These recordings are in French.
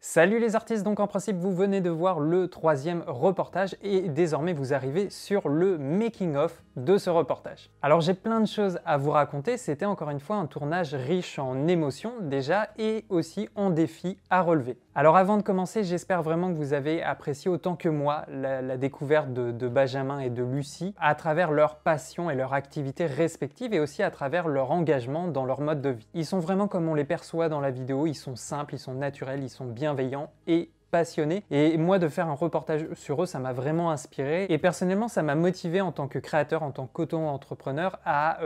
Salut les artistes, donc en principe vous venez de voir le troisième reportage et désormais vous arrivez sur le making of de ce reportage. Alors j'ai plein de choses à vous raconter, c'était encore une fois un tournage riche en émotions déjà et aussi en défis à relever. Alors avant de commencer, j'espère vraiment que vous avez apprécié autant que moi la découverte de Benjamin et de Lucie à travers leur passion et leur activité respectives et aussi à travers leur engagement dans leur mode de vie. Ils sont vraiment comme on les perçoit dans la vidéo, ils sont simples, ils sont naturels, ils sont bienveillants et passionnés. Et moi, de faire un reportage sur eux, ça m'a vraiment inspiré. Et personnellement, ça m'a motivé en tant que créateur, en tant qu'auto-entrepreneur à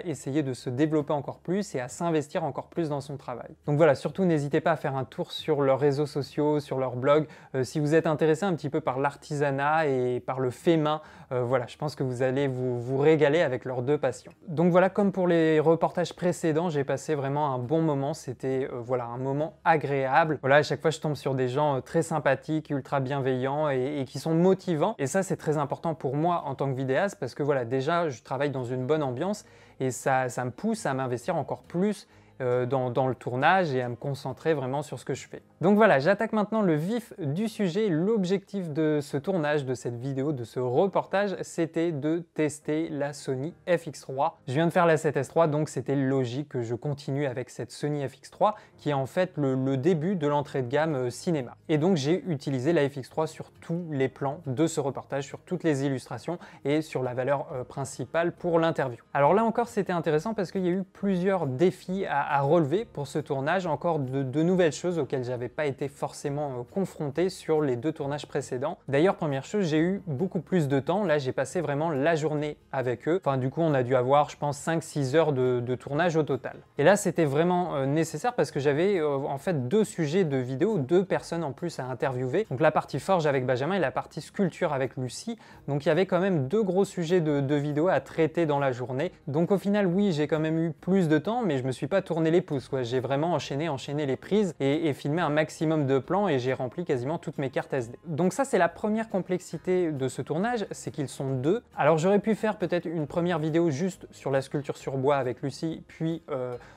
essayer de se développer encore plus et à s'investir encore plus dans son travail. Donc voilà, surtout n'hésitez pas à faire un tour sur leurs réseaux sociaux, sur leur blog. Si vous êtes intéressé un petit peu par l'artisanat et par le fait main, voilà, je pense que vous allez vous régaler avec leurs deux passions. Donc voilà, comme pour les reportages précédents, j'ai passé vraiment un bon moment. C'était voilà, un moment agréable. Voilà, à chaque fois, je tombe sur des gens très sympathiques, ultra bienveillants et qui sont motivants. Et ça, c'est très important pour moi en tant que vidéaste parce que voilà, déjà, je travaille dans une bonne ambiance et ça me pousse à m'investir encore plus dans le tournage et à me concentrer vraiment sur ce que je fais. Donc voilà, j'attaque maintenant le vif du sujet. L'objectif de ce tournage, de cette vidéo, de ce reportage, c'était de tester la Sony FX3. Je viens de faire la 7S3, donc c'était logique que je continue avec cette Sony FX3 qui est en fait le début de l'entrée de gamme cinéma. Et donc j'ai utilisé la FX3 sur tous les plans de ce reportage, sur toutes les illustrations et sur la valeur principale pour l'interview. Alors là encore, c'était intéressant parce qu'il y a eu plusieurs défis à relever pour ce tournage, encore de nouvelles choses auxquelles j'avais pas été forcément confronté sur les deux tournages précédents. D'ailleurs, première chose, j'ai eu beaucoup plus de temps. Là, j'ai passé vraiment la journée avec eux. Enfin, du coup, on a dû avoir, je pense, 5-6 heures de tournage au total. Et là, c'était vraiment nécessaire parce que j'avais en fait deux sujets de vidéo, deux personnes en plus à interviewer. Donc la partie forge avec Benjamin et la partie sculpture avec Lucie. Donc il y avait quand même deux gros sujets de vidéo à traiter dans la journée. Donc au final, oui, j'ai quand même eu plus de temps, mais je me suis pas tourné les pouces, quoi. J'ai vraiment enchaîné les prises et filmé un maximum de plans et j'ai rempli quasiment toutes mes cartes SD. Donc ça, c'est la première complexité de ce tournage, c'est qu'ils sont deux. Alors j'aurais pu faire peut-être une première vidéo juste sur la sculpture sur bois avec Lucie, puis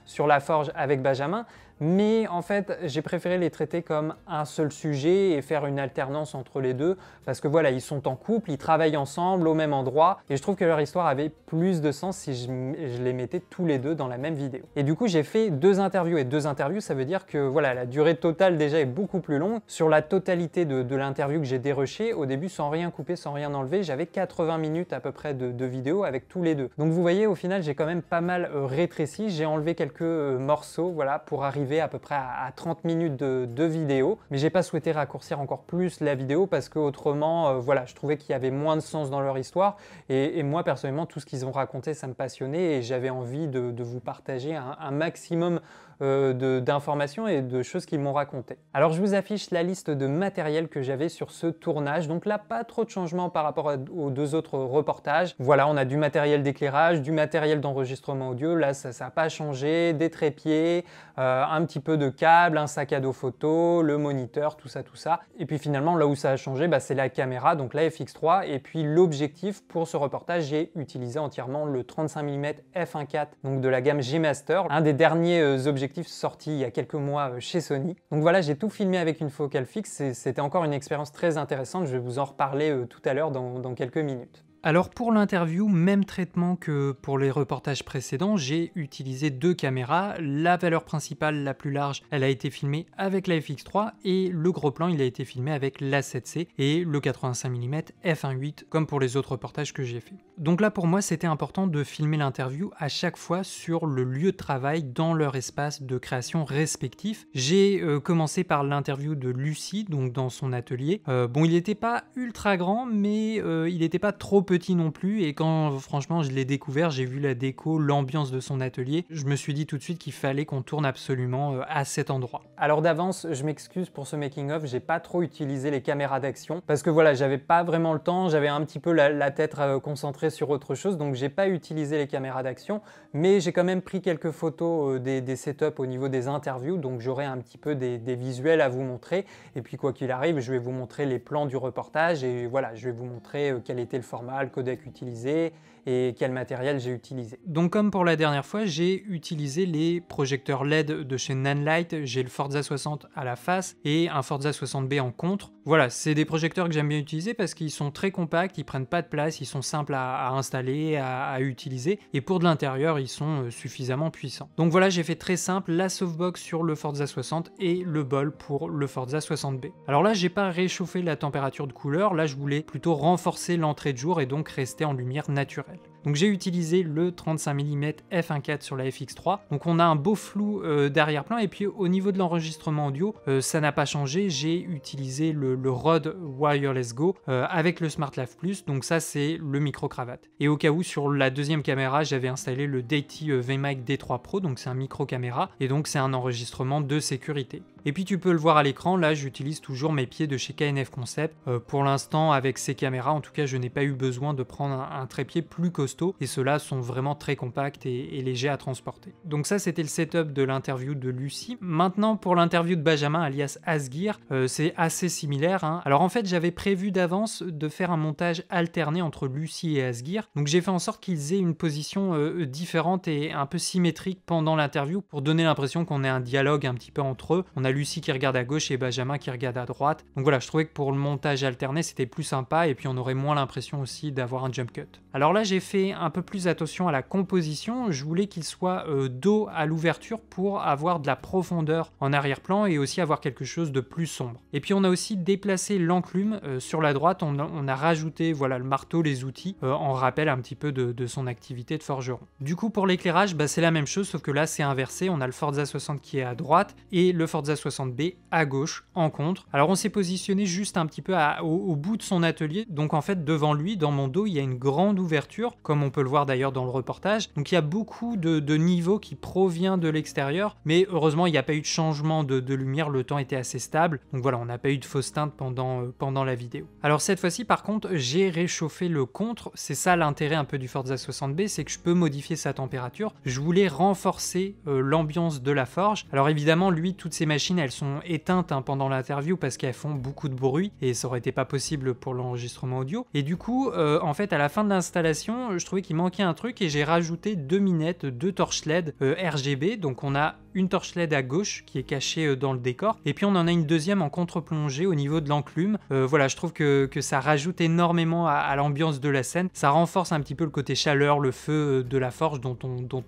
sur la forge avec Benjamin, mais en fait, j'ai préféré les traiter comme un seul sujet et faire une alternance entre les deux parce que voilà, ils sont en couple, ils travaillent ensemble au même endroit et je trouve que leur histoire avait plus de sens si je les mettais tous les deux dans la même vidéo. Et du coup, j'ai fait deux interviews et deux interviews, ça veut dire que voilà, la durée totale déjà est beaucoup plus longue. Sur la totalité de l'interview que j'ai dérushée, au début, sans rien couper, sans rien enlever, j'avais 80 minutes à peu près de vidéo avec tous les deux. Donc vous voyez, au final, j'ai quand même pas mal rétréci, j'ai enlevé quelques morceaux, voilà, pour arriver à peu près à 30 minutes de vidéo, mais j'ai pas souhaité raccourcir encore plus la vidéo parce que autrement, voilà, je trouvais qu'il y avait moins de sens dans leur histoire et moi personnellement, tout ce qu'ils ont raconté, ça me passionnait et j'avais envie de vous partager un maximum d'informations et de choses qu'ils m'ont racontées. Alors je vous affiche la liste de matériel que j'avais sur ce tournage, donc là pas trop de changements par rapport aux deux autres reportages. Voilà, on a du matériel d'éclairage, du matériel d'enregistrement audio, là ça n'a pas changé, des trépieds, un petit peu de câble, un sac à dos photo, le moniteur, tout ça. Et puis finalement là où ça a changé, c'est la caméra, donc la FX3 et puis l'objectif pour ce reportage, j'ai utilisé entièrement le 35 mm f1.4 donc de la gamme G Master, un des derniers objectifs sortis il y a quelques mois chez Sony. Donc voilà, j'ai tout filmé avec une focale fixe et c'était encore une expérience très intéressante, je vais vous en reparler tout à l'heure dans quelques minutes. Alors pour l'interview, même traitement que pour les reportages précédents, j'ai utilisé deux caméras. La valeur principale, la plus large, elle a été filmée avec la FX3 et le gros plan, il a été filmé avec la 7C et le 85 mm f1.8 comme pour les autres reportages que j'ai fait. Donc là pour moi, c'était important de filmer l'interview à chaque fois sur le lieu de travail dans leur espace de création respectif. J'ai commencé par l'interview de Lucie, donc dans son atelier. Bon, il n'était pas ultra grand, mais il n'était pas trop petit non plus et quand franchement je l'ai découvert, j'ai vu la déco, l'ambiance de son atelier, je me suis dit tout de suite qu'il fallait qu'on tourne absolument à cet endroit. Alors d'avance, je m'excuse pour ce making of, j'ai pas trop utilisé les caméras d'action parce que voilà, j'avais pas vraiment le temps, j'avais un petit peu la tête concentrée sur autre chose, donc j'ai pas utilisé les caméras d'action, mais j'ai quand même pris quelques photos des setups au niveau des interviews, donc j'aurai un petit peu des visuels à vous montrer et puis quoi qu'il arrive, je vais vous montrer les plans du reportage et voilà, je vais vous montrer quel était le format, le codec utilisé et quel matériel j'ai utilisé. Donc comme pour la dernière fois, j'ai utilisé les projecteurs LED de chez Nanlite, j'ai le Forza 60 à la face et un Forza 60B en contre. Voilà, c'est des projecteurs que j'aime bien utiliser parce qu'ils sont très compacts, ils prennent pas de place, ils sont simples à installer, à utiliser, et pour de l'intérieur, ils sont suffisamment puissants. Donc voilà, j'ai fait très simple, la softbox sur le Forza 60 et le bol pour le Forza 60B. Alors là, j'ai pas réchauffé la température de couleur, là je voulais plutôt renforcer l'entrée de jour et donc rester en lumière naturelle. Donc j'ai utilisé le 35 mm f1.4 sur la FX3, donc on a un beau flou d'arrière-plan, et puis au niveau de l'enregistrement audio, ça n'a pas changé, j'ai utilisé le Rode Wireless Go avec le SmartLav Plus, donc ça c'est le micro-cravate. Et au cas où, sur la deuxième caméra, j'avais installé le Deity VMic D3 Pro, donc c'est un micro-caméra, et donc c'est un enregistrement de sécurité. Et puis tu peux le voir à l'écran, là j'utilise toujours mes pieds de chez KNF Concept. Pour l'instant, avec ces caméras, en tout cas, je n'ai pas eu besoin de prendre un trépied plus costaud, et ceux-là sont vraiment très compacts et légers à transporter. Donc ça, c'était le setup de l'interview de Lucie. Maintenant, pour l'interview de Benjamin, alias Asgear, c'est assez similaire, hein. Alors en fait, j'avais prévu d'avance de faire un montage alterné entre Lucie et Asgear, donc j'ai fait en sorte qu'ils aient une position différente et un peu symétrique pendant l'interview pour donner l'impression qu'on ait un dialogue un petit peu entre eux. On a Lucie qui regarde à gauche et Benjamin qui regarde à droite. Donc voilà, je trouvais que pour le montage alterné, c'était plus sympa, et puis on aurait moins l'impression aussi d'avoir un jump cut. Alors là, j'ai fait un peu plus attention à la composition. Je voulais qu'il soit dos à l'ouverture pour avoir de la profondeur en arrière-plan et aussi avoir quelque chose de plus sombre. Et puis on a aussi déplacé l'enclume sur la droite. On a rajouté voilà, le marteau, les outils, en rappel un petit peu de son activité de forgeron. Du coup, pour l'éclairage, c'est la même chose, sauf que là, c'est inversé. On a le Forza 60 qui est à droite et le Forza 60B à gauche, en contre. Alors on s'est positionné juste un petit peu au bout de son atelier, donc en fait devant lui, dans mon dos, il y a une grande ouverture, comme on peut le voir d'ailleurs dans le reportage. Donc il y a beaucoup de niveaux qui provient de l'extérieur, mais heureusement il n'y a pas eu de changement de lumière, le temps était assez stable, donc voilà, on n'a pas eu de fausse teinte pendant la vidéo. Alors cette fois-ci par contre, j'ai réchauffé le contre, c'est ça l'intérêt un peu du Forza 60B, c'est que je peux modifier sa température. Je voulais renforcer l'ambiance de la forge. Alors évidemment, lui, toutes ces machines, elles sont éteintes pendant l'interview parce qu'elles font beaucoup de bruit et ça aurait été pas possible pour l'enregistrement audio. Et du coup, en fait, à la fin de l'installation, je trouvais qu'il manquait un truc et j'ai rajouté deux minettes, deux torches LED RGB. Donc on a une torche LED à gauche qui est cachée dans le décor, et puis on en a une deuxième en contre-plongée au niveau de l'enclume. Voilà, je trouve que ça rajoute énormément à l'ambiance de la scène. Ça renforce un petit peu le côté chaleur, le feu de la forge dont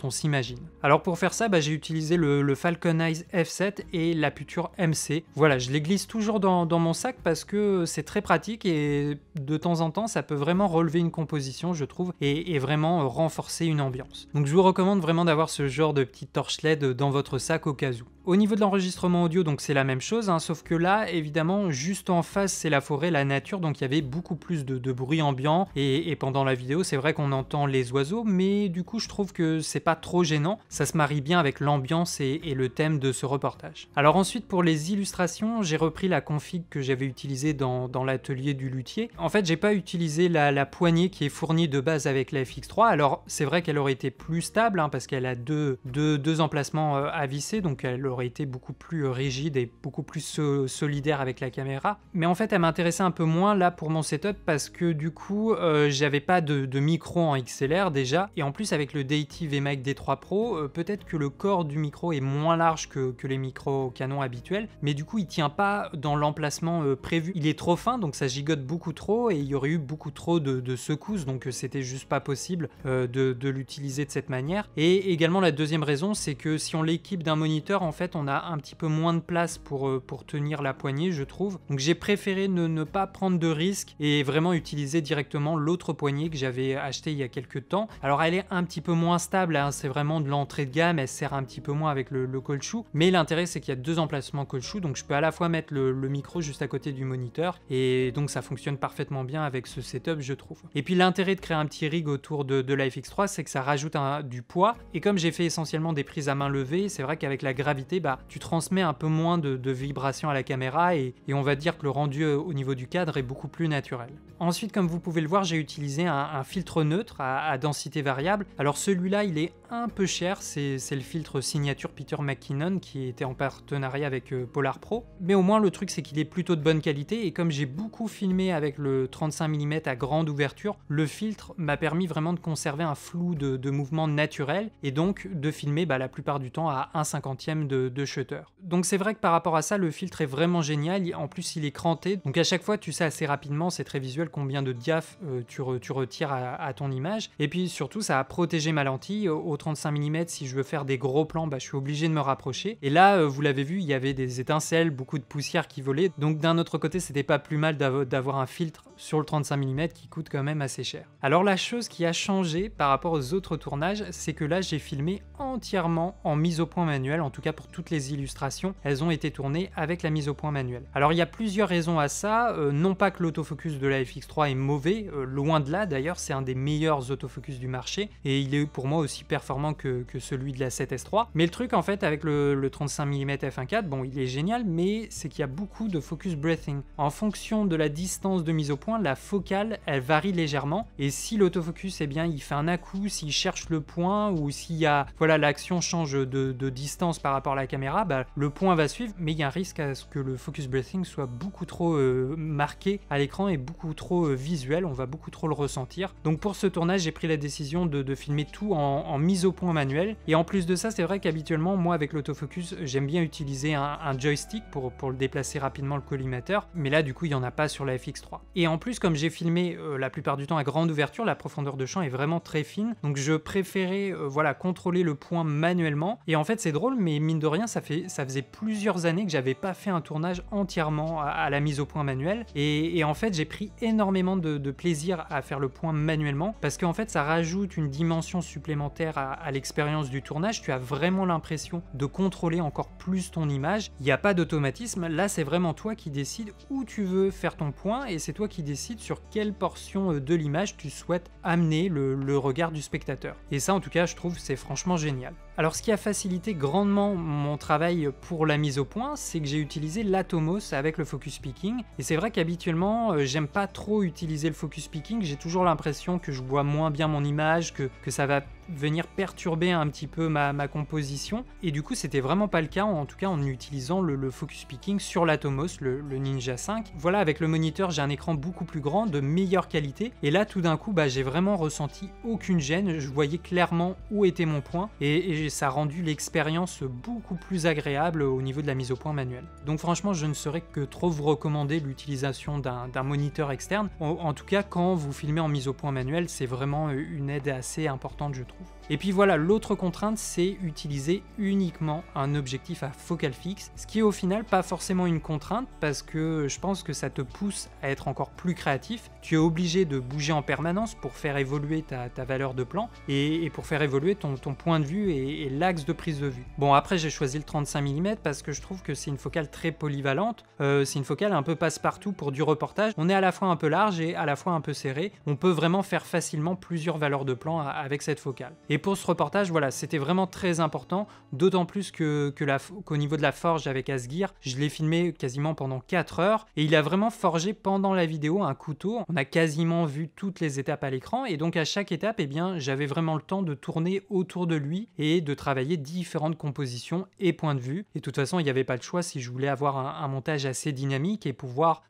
on s'imagine. Alors pour faire ça, j'ai utilisé le Falcon Eyes F7 et la Puture MC. Voilà, je les glisse toujours dans mon sac parce que c'est très pratique et de temps en temps, ça peut vraiment relever une composition, je trouve, et vraiment renforcer une ambiance. Donc je vous recommande vraiment d'avoir ce genre de petite torche LED dans votre sac au cas où. Au niveau de l'enregistrement audio, donc c'est la même chose, sauf que là, évidemment, juste en face, c'est la forêt, la nature, donc il y avait beaucoup plus de bruit ambiant, et pendant la vidéo, c'est vrai qu'on entend les oiseaux, mais du coup, je trouve que c'est pas trop gênant, ça se marie bien avec l'ambiance et le thème de ce reportage. Alors ensuite, pour les illustrations, j'ai repris la config que j'avais utilisée dans l'atelier du luthier. En fait, j'ai pas utilisé la poignée qui est fournie de base avec la FX3, alors c'est vrai qu'elle aurait été plus stable, parce qu'elle a deux emplacements à visser, donc elle aurait été beaucoup plus rigide et beaucoup plus solidaire avec la caméra. Mais en fait, elle m'intéressait un peu moins là pour mon setup parce que du coup, j'avais pas de micro en XLR déjà. Et en plus, avec le Deity VMic D3 Pro, peut-être que le corps du micro est moins large que les micros canons habituels. Mais du coup, il tient pas dans l'emplacement prévu. Il est trop fin, donc ça gigote beaucoup trop et il y aurait eu beaucoup trop de secousses. Donc c'était juste pas possible de l'utiliser de cette manière. Et également, la deuxième raison, c'est que si on l'équipe d'un moniteur, en fait, on a un petit peu moins de place pour tenir la poignée, je trouve. Donc j'ai préféré ne pas prendre de risques et vraiment utiliser directement l'autre poignée que j'avais acheté il y a quelques temps. Alors elle est un petit peu moins stable, c'est vraiment de l'entrée de gamme, elle sert un petit peu moins avec le caoutchouc, mais l'intérêt c'est qu'il y a deux emplacements caoutchouc, donc je peux à la fois mettre le micro juste à côté du moniteur, et donc ça fonctionne parfaitement bien avec ce setup, je trouve. Et puis l'intérêt de créer un petit rig autour de la FX3, c'est que ça rajoute du poids, et comme j'ai fait essentiellement des prises à main levée, c'est vrai qu'avec la gravité qualité, tu transmets un peu moins de vibrations à la caméra et on va dire que le rendu au niveau du cadre est beaucoup plus naturel. Ensuite, comme vous pouvez le voir, j'ai utilisé un filtre neutre à densité variable. Alors celui-là, il est un peu cher, c'est le filtre signature Peter McKinnon qui était en partenariat avec Polar Pro. Mais au moins le truc c'est qu'il est plutôt de bonne qualité et comme j'ai beaucoup filmé avec le 35 mm à grande ouverture, le filtre m'a permis vraiment de conserver un flou de mouvement naturel et donc de filmer la plupart du temps à 1/50 de shutter. Donc c'est vrai que par rapport à ça, le filtre est vraiment génial, en plus il est cranté, donc à chaque fois tu sais assez rapidement, c'est très visuel combien de diaph tu retires à ton image. Et puis surtout ça a protégé ma lentille au 35 mm. Si je veux faire des gros plans, je suis obligé de me rapprocher. Et là, vous l'avez vu, il y avait des étincelles, beaucoup de poussière qui volait. Donc d'un autre côté, c'était pas plus mal d'avoir un filtre sur le 35 mm qui coûte quand même assez cher. Alors la chose qui a changé par rapport aux autres tournages, c'est que là, j'ai filmé entièrement en mise au point manuelle. En tout cas, pour toutes les illustrations, elles ont été tournées avec la mise au point manuelle. Alors il y a plusieurs raisons à ça. Non pas que l'autofocus de la FX3 est mauvais, loin de là. D'ailleurs, c'est un des meilleurs autofocus du marché et il est pour moi aussi performant que celui de la 7S III. Mais le truc en fait avec le 35 mm f1.4, bon il est génial, mais c'est qu'il y a beaucoup de focus breathing. En fonction de la distance de mise au point, la focale elle varie légèrement et si l'autofocus il fait un à-coup, s'il cherche le point ou s'il y a l'action change de distance par rapport à la caméra, le point va suivre, mais il y a un risque à ce que le focus breathing soit beaucoup trop marqué à l'écran et beaucoup trop visuel, on va beaucoup trop le ressentir. Donc pour ce tournage, j'ai pris la décision de filmer tout en mise au point manuel. Et en plus de ça, c'est vrai qu'habituellement, moi avec l'autofocus, j'aime bien utiliser un joystick pour le déplacer rapidement le collimateur. Mais là, du coup, il n'y en a pas sur la FX3. Et en plus, comme j'ai filmé la plupart du temps à grande ouverture, la profondeur de champ est vraiment très fine. Donc je préférais contrôler le point manuellement. Et en fait, c'est drôle, mais mine de rien, ça faisait plusieurs années que j'avais pas fait un tournage entièrement à la mise au point manuelle. Et en fait, j'ai pris énormément de plaisir à faire le point manuellement parce qu'en fait, ça rajoute une dimension supplémentaire à l'expérience du tournage. Tu as vraiment l'impression de contrôler encore plus ton image. Il n'y a pas d'automatisme. Là, c'est vraiment toi qui décides où tu veux faire ton point et c'est toi qui décides sur quelle portion de l'image tu souhaites amener le regard du spectateur. Et ça, en tout cas, je trouve c'est franchement génial. Alors, ce qui a facilité grandement mon travail pour la mise au point, c'est que j'ai utilisé l'Atomos avec le focus picking. Et c'est vrai qu'habituellement, j'aime pas trop utiliser le focus picking. J'ai toujours l'impression que je vois moins bien mon image, que ça va venir perturber un petit peu ma composition. Et du coup, c'était vraiment pas le cas, en tout cas en utilisant le focus picking sur l'Atomos, le Ninja 5. Voilà, avec le moniteur, j'ai un écran beaucoup plus grand, de meilleure qualité. Et là, tout d'un coup, j'ai vraiment ressenti aucune gêne. Je voyais clairement où était mon point. Et ça a rendu l'expérience beaucoup plus agréable au niveau de la mise au point manuelle. Donc franchement, je ne saurais que trop vous recommander l'utilisation d'un moniteur externe. En tout cas, quand vous filmez en mise au point manuelle, c'est vraiment une aide assez importante, je trouve. Et puis voilà, l'autre contrainte, c'est utiliser uniquement un objectif à focale fixe, ce qui est au final pas forcément une contrainte parce que je pense que ça te pousse à être encore plus créatif. Tu es obligé de bouger en permanence pour faire évoluer ta valeur de plan et pour faire évoluer ton point de vue et l'axe de prise de vue. Bon, après j'ai choisi le 35 mm parce que je trouve que c'est une focale très polyvalente, c'est une focale un peu passe-partout pour du reportage. On est à la fois un peu large et à la fois un peu serré. On peut vraiment faire facilement plusieurs valeurs de plan avec cette focale. Et pour ce reportage, voilà, c'était vraiment très important, d'autant plus qu'au niveau de la forge avec Asgear, je l'ai filmé quasiment pendant 4 heures et il a vraiment forgé pendant la vidéo un couteau. On a quasiment vu toutes les étapes à l'écran et donc à chaque étape, j'avais vraiment le temps de tourner autour de lui et de travailler différentes compositions et points de vue. Et de toute façon, il n'y avait pas le choix si je voulais avoir un montage assez dynamique et pouvoir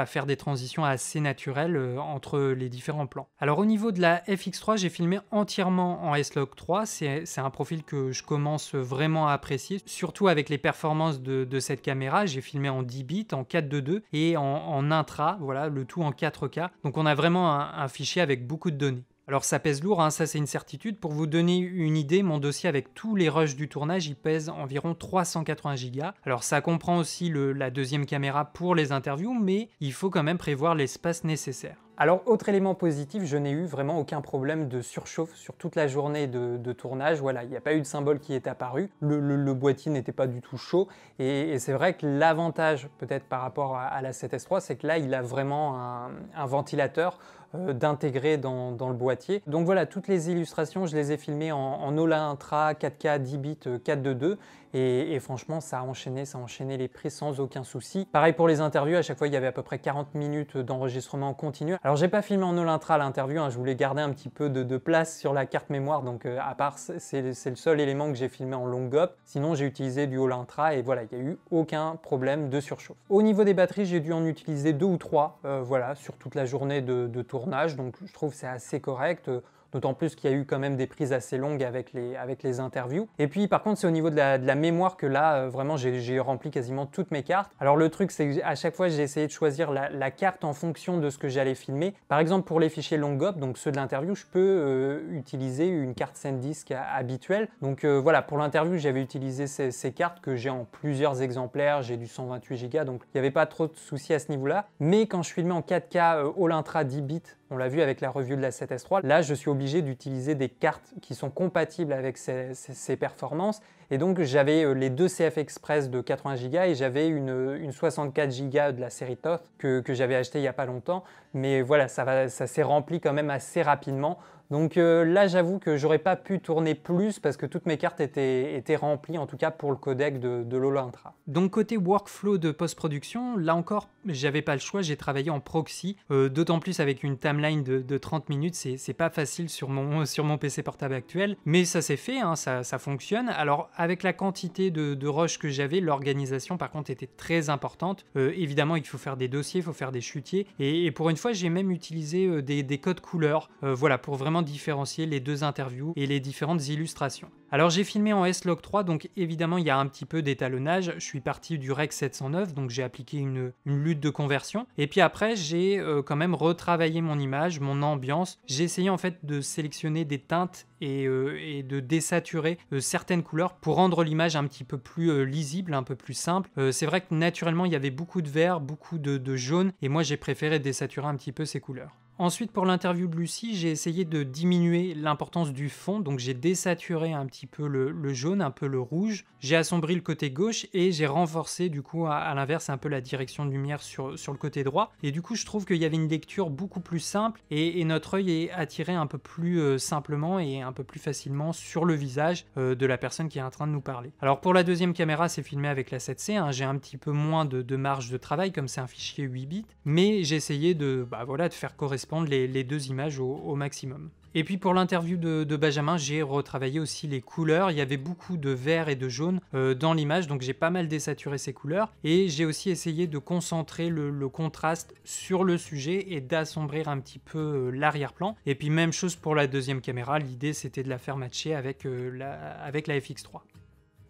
faire des transitions assez naturelles entre les différents plans. Alors au niveau de la FX3, j'ai filmé entièrement en S-Log 3, c'est un profil que je commence vraiment à apprécier, surtout avec les performances de cette caméra. J'ai filmé en 10 bits, en 4:2 et en intra, voilà, le tout en 4K. Donc on a vraiment un fichier avec beaucoup de données. Alors ça pèse lourd, ça c'est une certitude. Pour vous donner une idée, mon dossier avec tous les rushs du tournage, il pèse environ 380 Go. Alors ça comprend aussi la deuxième caméra pour les interviews, mais il faut quand même prévoir l'espace nécessaire. Alors, autre élément positif, je n'ai eu vraiment aucun problème de surchauffe sur toute la journée de tournage. Voilà, il n'y a pas eu de symbole qui est apparu. Le boîtier n'était pas du tout chaud. Et c'est vrai que l'avantage, peut-être par rapport à la 7S III, c'est que là, il a vraiment un ventilateur d'intégrer dans le boîtier. Donc voilà, toutes les illustrations, je les ai filmées en Ola Intra 4K 10 bits 4:2. et franchement ça a enchaîné les prises sans aucun souci. Pareil pour les interviews, à chaque fois il y avait à peu près 40 minutes d'enregistrement en continu. Alors j'ai pas filmé en All Intra l'interview, hein, je voulais garder un petit peu de place sur la carte mémoire, donc à part c'est le seul élément que j'ai filmé en long up, sinon j'ai utilisé du All Intra et voilà, il n'y a eu aucun problème de surchauffe. Au niveau des batteries, j'ai dû en utiliser 2 ou 3 voilà, sur toute la journée de tournage, donc je trouve que c'est assez correct. D'autant plus qu'il y a eu quand même des prises assez longues avec les interviews. Et puis par contre, c'est au niveau de la mémoire que là, vraiment, j'ai rempli quasiment toutes mes cartes. Alors le truc, c'est qu'à chaque fois, j'ai essayé de choisir la carte en fonction de ce que j'allais filmer. Par exemple, pour les fichiers long-up, donc ceux de l'interview, je peux utiliser une carte SanDisk habituelle. Donc voilà, pour l'interview, j'avais utilisé ces cartes que j'ai en plusieurs exemplaires. J'ai du 128 Go, donc il n'y avait pas trop de soucis à ce niveau-là. Mais quand je filmais en 4K All Intra 10 bits, on l'a vu avec la review de la 7S3, là je suis obligé d'utiliser des cartes qui sont compatibles avec ces performances. Et donc j'avais les 2 CF Express de 80 Go et j'avais une 64 Go de la série Toth que j'avais acheté il n'y a pas longtemps. Mais voilà, ça s'est rempli quand même assez rapidement. Donc là, j'avoue que j'aurais pas pu tourner plus parce que toutes mes cartes étaient remplies, en tout cas pour le codec de l'All Intra. Donc côté workflow de post-production, là encore, j'avais pas le choix, j'ai travaillé en proxy, d'autant plus avec une timeline de 30 minutes, c'est pas facile sur mon PC portable actuel, mais ça s'est fait, hein, ça fonctionne. Alors avec la quantité de rush que j'avais, l'organisation par contre était très importante. Évidemment, il faut faire des dossiers, il faut faire des chutiers, et pour une fois, j'ai même utilisé des codes couleurs, voilà, pour vraiment différencier les 2 interviews et les différentes illustrations. Alors j'ai filmé en S-Log 3, donc évidemment il y a un petit peu d'étalonnage. Je suis parti du Rec 709, donc j'ai appliqué une lutte de conversion. Et puis après j'ai quand même retravaillé mon image, mon ambiance. J'ai essayé en fait de sélectionner des teintes et de désaturer certaines couleurs pour rendre l'image un petit peu plus lisible, un peu plus simple. C'est vrai que naturellement il y avait beaucoup de vert, beaucoup de jaune, et moi j'ai préféré désaturer un petit peu ces couleurs. Ensuite, pour l'interview de Lucie, j'ai essayé de diminuer l'importance du fond, donc j'ai désaturé un petit peu le jaune, un peu le rouge, j'ai assombri le côté gauche et j'ai renforcé du coup à l'inverse un peu la direction de lumière sur le côté droit, et du coup je trouve qu'il y avait une lecture beaucoup plus simple et notre œil est attiré un peu plus simplement et un peu plus facilement sur le visage de la personne qui est en train de nous parler. Alors pour la deuxième caméra, c'est filmé avec la 7C, hein, j'ai un petit peu moins de marge de travail comme c'est un fichier 8 bits, mais j'ai essayé de faire correspondre les 2 images au maximum. Et puis pour l'interview de Benjamin, j'ai retravaillé aussi les couleurs. Il y avait beaucoup de vert et de jaune dans l'image, donc j'ai pas mal désaturé ces couleurs. Et j'ai aussi essayé de concentrer le contraste sur le sujet et d'assombrir un petit peu l'arrière-plan. Et puis même chose pour la deuxième caméra, l'idée c'était de la faire matcher avec la FX3.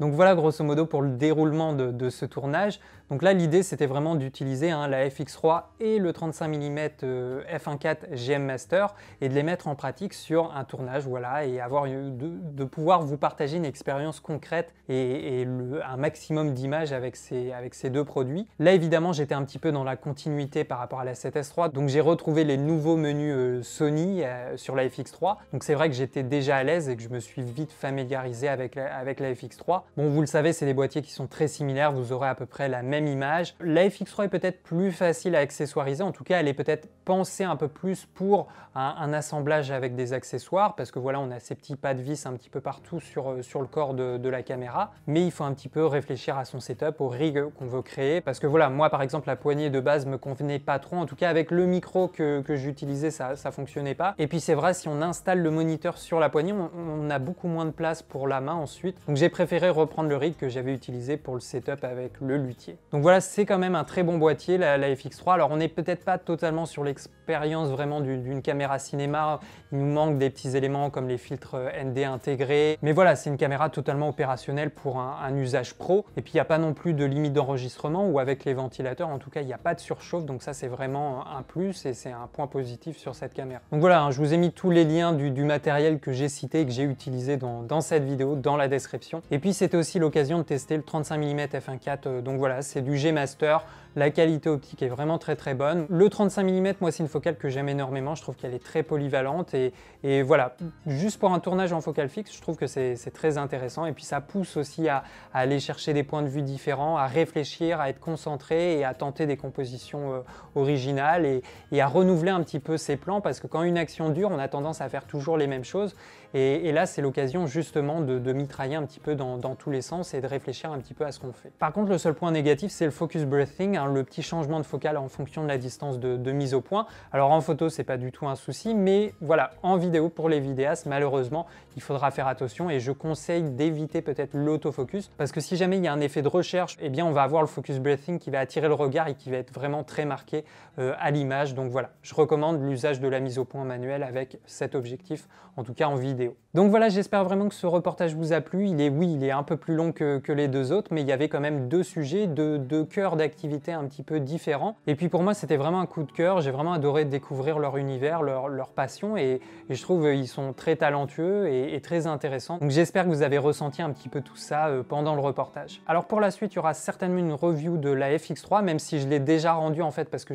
Donc voilà grosso modo pour le déroulement de ce tournage. Donc là l'idée c'était vraiment d'utiliser la FX3 et le 35 mm f1.4 GM Master et de les mettre en pratique sur un tournage, voilà, et avoir de pouvoir vous partager une expérience concrète et un maximum d'images avec ces 2 produits. Là évidemment j'étais un petit peu dans la continuité par rapport à la 7S3, donc j'ai retrouvé les nouveaux menus Sony sur la FX3. Donc c'est vrai que j'étais déjà à l'aise et que je me suis vite familiarisé avec la FX3. Bon, vous le savez, c'est des boîtiers qui sont très similaires, vous aurez à peu près la même image. La FX3 est peut-être plus facile à accessoiriser, en tout cas elle est peut-être pensée un peu plus pour un assemblage avec des accessoires, parce que voilà, on a ces petits pas de vis un petit peu partout sur le corps de la caméra, mais il faut un petit peu réfléchir à son setup, au rig qu'on veut créer, parce que voilà, moi par exemple la poignée de base me convenait pas trop, en tout cas avec le micro que j'utilisais ça fonctionnait pas. Et puis c'est vrai, si on installe le moniteur sur la poignée, on a beaucoup moins de place pour la main ensuite, donc j'ai préféré reprendre le rig que j'avais utilisé pour le setup avec le luthier. Donc voilà, c'est quand même un très bon boîtier la FX3. Alors on n'est peut-être pas totalement sur l'expérience vraiment d'une caméra cinéma, il nous manque des petits éléments comme les filtres ND intégrés, mais voilà, c'est une caméra totalement opérationnelle pour un usage pro. Et puis il n'y a pas non plus de limite d'enregistrement, ou avec les ventilateurs en tout cas il n'y a pas de surchauffe, donc ça c'est vraiment un plus et c'est un point positif sur cette caméra. Donc voilà, je vous ai mis tous les liens du matériel que j'ai cité et que j'ai utilisé dans cette vidéo dans la description. Et puis c'était aussi l'occasion de tester le 35 mm f1.4, donc voilà, c'est du G Master. La qualité optique est vraiment très bonne. Le 35 mm, moi c'est une focale que j'aime énormément, je trouve qu'elle est très polyvalente et voilà, juste pour un tournage en focale fixe, je trouve que c'est très intéressant et puis ça pousse aussi à aller chercher des points de vue différents, à réfléchir, à être concentré et à tenter des compositions originales et à renouveler un petit peu ses plans parce que quand une action dure, on a tendance à faire toujours les mêmes choses et là c'est l'occasion justement de mitrailler un petit peu dans tous les sens et de réfléchir un petit peu à ce qu'on fait. Par contre, le seul point négatif, c'est le focus breathing, hein, le petit changement de focale en fonction de la distance de mise au point. Alors en photo, c'est pas du tout un souci, mais voilà, en vidéo, pour les vidéastes, malheureusement, il faudra faire attention et je conseille d'éviter peut-être l'autofocus parce que si jamais il y a un effet de recherche, eh bien on va avoir le focus breathing qui va attirer le regard et qui va être vraiment très marqué à l'image. Donc voilà, je recommande l'usage de la mise au point manuelle avec cet objectif, en tout cas en vidéo. Donc voilà, j'espère vraiment que ce reportage vous a plu. Il est un peu plus long que les deux autres, mais il y avait quand même deux sujets, deux cœurs d'activité un petit peu différents. Et puis pour moi, c'était vraiment un coup de cœur. J'ai vraiment adoré découvrir leur univers, leur passion, et je trouve qu'ils sont très talentueux et très intéressants. Donc j'espère que vous avez ressenti un petit peu tout ça pendant le reportage. Alors pour la suite, il y aura certainement une review de la FX3, même si je l'ai déjà rendue en fait parce que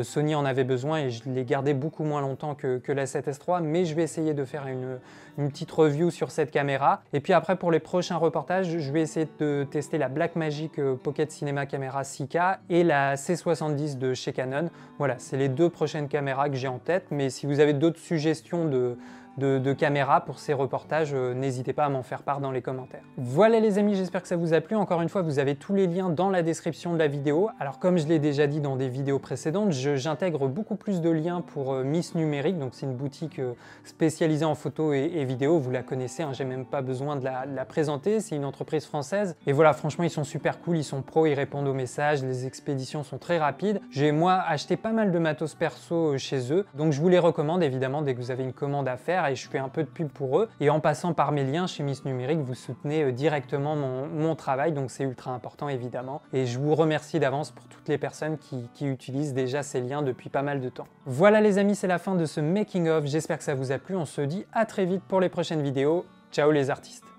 Sony en avait besoin et je l'ai gardé beaucoup moins longtemps que la 7S3, mais je vais essayer de faire une petite review sur cette caméra. Et puis après, pour les prochains reportages, je vais essayer de tester la Blackmagic Pocket Cinema Camera 6K et la C70 de chez Canon. Voilà, c'est les deux prochaines caméras que j'ai en tête, mais si vous avez d'autres suggestions de caméras pour ces reportages, n'hésitez pas à m'en faire part dans les commentaires. Voilà les amis, j'espère que ça vous a plu. Encore une fois, vous avez tous les liens dans la description de la vidéo. Alors comme je l'ai déjà dit dans des vidéos précédentes, j'intègre beaucoup plus de liens pour Miss Numérique, donc c'est une boutique spécialisée en photo et vidéo, vous la connaissez, hein, j'ai même pas besoin de la présenter, c'est une entreprise française. Et voilà, franchement, ils sont super cool, ils sont pros, ils répondent aux messages, les expéditions sont très rapides. J'ai moi acheté pas mal de matos perso chez eux, donc je vous les recommande évidemment dès que vous avez une commande à faire. Et je fais un peu de pub pour eux. Et en passant par mes liens chez Miss Numérique, vous soutenez directement mon travail, donc c'est ultra important évidemment. Et je vous remercie d'avance pour toutes les personnes qui utilisent déjà ces liens depuis pas mal de temps. Voilà les amis, c'est la fin de ce making of. J'espère que ça vous a plu. On se dit à très vite pour les prochaines vidéos. Ciao les artistes!